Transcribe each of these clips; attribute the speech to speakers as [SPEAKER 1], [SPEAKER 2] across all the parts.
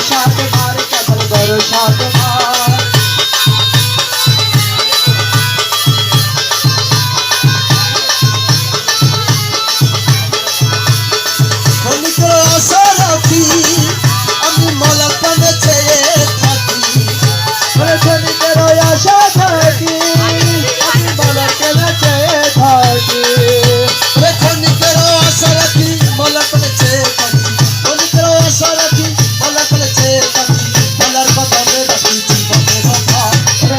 [SPEAKER 1] ভরসা তোমার কেবল ভরসা তোমার ক্ষণিকের আশা রাখি আমি মলকনে চেয়ে থাকি ক্ষণিকের আশা থাকি আমি মলকনে চেয়ে থাকি ক্ষণিকের আশা রাখি মলকনে চেয়ে থাকি ক্ষণিকের আশা রাখি মলকনে চেয়ে থাকি বলার কথা মে রাখি জীবনের অভাব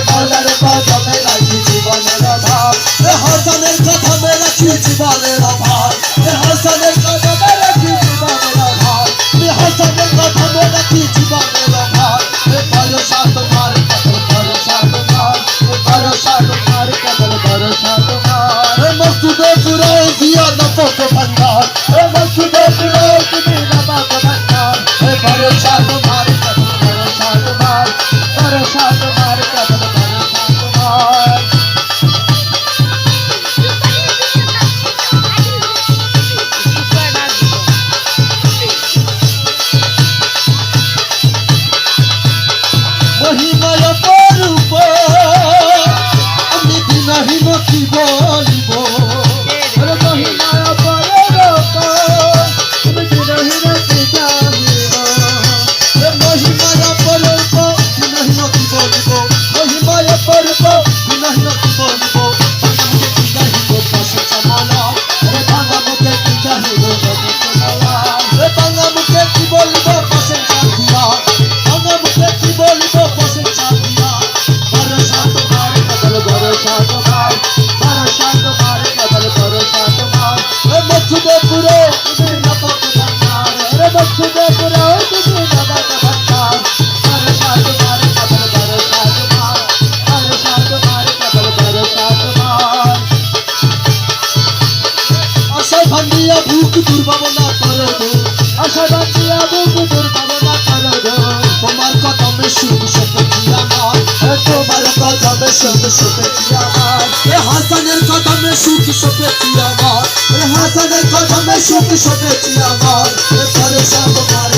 [SPEAKER 1] বলার কথা মে রাখি জীবনের অভাব হাসানের কথা মে রাখি জীবনের অভাব হাসানের কথা মে রাখি জীবনের অভাব হাসানের কথা মে রাখি জীবনের অভাব ভরসা তোমার কেবল ভরসা তোমার ভরসা তোমার কেবল ভরসা তোমার মসজিদে পুরাই দিয়া নফক ভান্ডার মসজিদে পুরাই তুমি নফক ভান্ডার ভরসা তোমার কেবল ভরসা তোমার ভরসা তোমার কেবল ভরসা তোমার মহিমায় পরূপ আমি দিনহীন কি বলিব মহিমায় পরূপ আমি দিনহীন কি জানিব মহিমায় পরূপ দিনহীন কি বলিব মহিমায় পরূপ দিনহীন কি বলিব দিনহীন পাশে চামলা ভাঙা মুখে কি চাহিব ভাঙা মুখে কি বলিব পাশে চাহিয়া ভাঙা মুখে কি বলিব পাশে চাহিয়া ভরসা তোমার কেবল ভরসা তোমার ভরসা তোমার কেবল ভরসা তোমার মসজিদে পুরো তুমি নফক ভান্ডার মসজিদে পুরো তুমি নফক ভান্ডার ভরসা তোমার কেবল ভরসা তোমার ভরসা তোমার কেবল ভরসা তোমার আশা ভান্ডিয়া ভুক দুর্ভাবনা করো আশা ভান্ডিয়া ভুক দুর্ভাবনা করো তোমার কদমে সুখ সপেছি আমার তোমার কদমে সুখ সপেছি আমার হাসানের কদমে সুখ সপেছি আমার হাসানের কদমে সুখ সপেছি আমার ভরসা তোমার